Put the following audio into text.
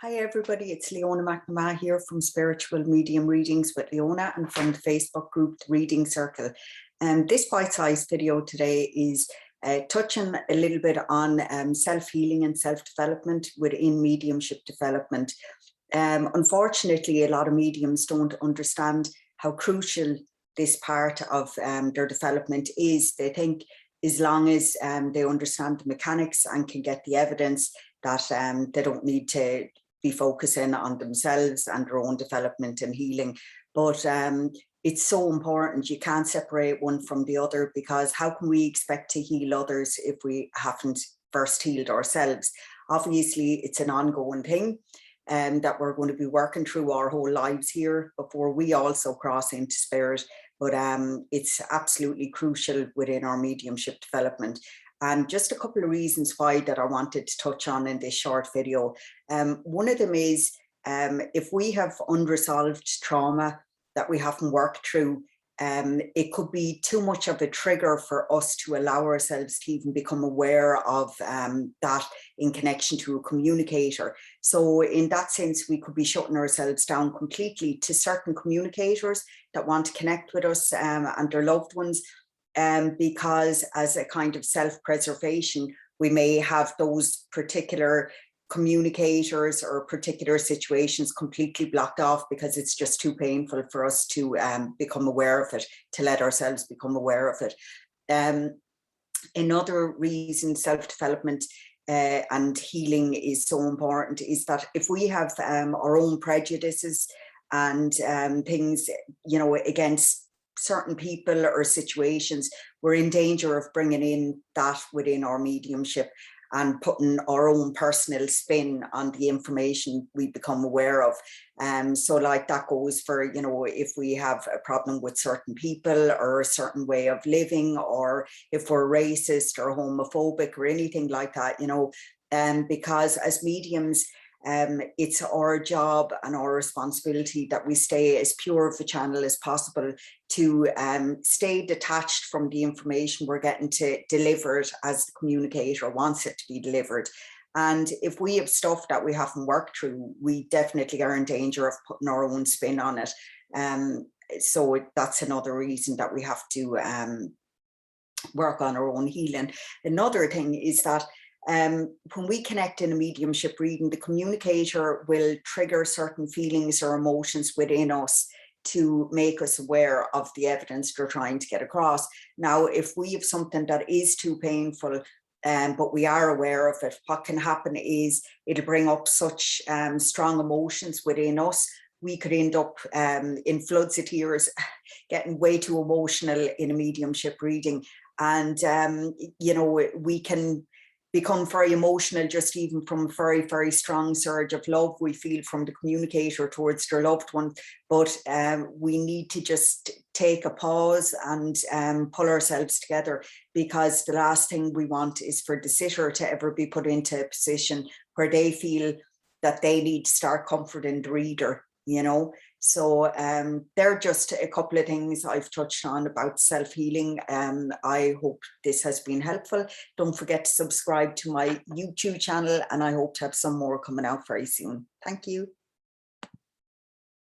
Hi everybody, it's Leona McNamara here from Spiritual Medium Readings with Leona and from the Facebook group The Reading Circle. This bite-sized video today is touching a little bit on self-healing and self-development within mediumship development. Unfortunately, a lot of mediums don't understand how crucial this part of their development is. They think as long as they understand the mechanics and can get the evidence that they don't need to be focusing on themselves and their own development and healing. But it's so important. You can't separate one from the other, because how can we expect to heal others if we haven't first healed ourselves? Obviously, it's an ongoing thing that we're going to be working through our whole lives here before we also cross into spirit. But it's absolutely crucial within our mediumship development. And just a couple of reasons why that I wanted to touch on in this short video. One of them is if we have unresolved trauma that we haven't worked through, it could be too much of a trigger for us to allow ourselves to even become aware of that in connection to a communicator. So in that sense, we could be shutting ourselves down completely to certain communicators that want to connect with us and their loved ones. Because as a kind of self-preservation, we may have those particular communicators or particular situations completely blocked off because it's just too painful for us to become aware of it, to let ourselves become aware of it. Another reason self-development and healing is so important is that if we have our own prejudices and things, you know, against certain people or situations, we're in danger of bringing in that within our mediumship and putting our own personal spin on the information we become aware of. So like that goes for, you know, if we have a problem with certain people or a certain way of living, or if we're racist or homophobic or anything like that, you know, because as mediums, it's our job and our responsibility that we stay as pure of a channel as possible to stay detached from the information we're getting, to deliver it as the communicator wants it to be delivered. And if we have stuff that we haven't worked through, we definitely are in danger of putting our own spin on it. So that's another reason that we have to work on our own healing. Another thing is that when we connect in a mediumship reading, the communicator will trigger certain feelings or emotions within us to make us aware of the evidence they're trying to get across. Now, if we have something that is too painful, but we are aware of it, what can happen is it'll bring up such strong emotions within us. We could end up in floods of tears, getting way too emotional in a mediumship reading. And, you know, we can become very emotional just even from a very, very strong surge of love we feel from the communicator towards their loved one. But we need to just take a pause and pull ourselves together, because the last thing we want is for the sitter to ever be put into a position where they feel that they need to start comforting the reader, you know. So they're just a couple of things I've touched on about self-healing. I hope this has been helpful. Don't forget to subscribe to my YouTube channel, and I hope to have some more coming out very soon. Thank you.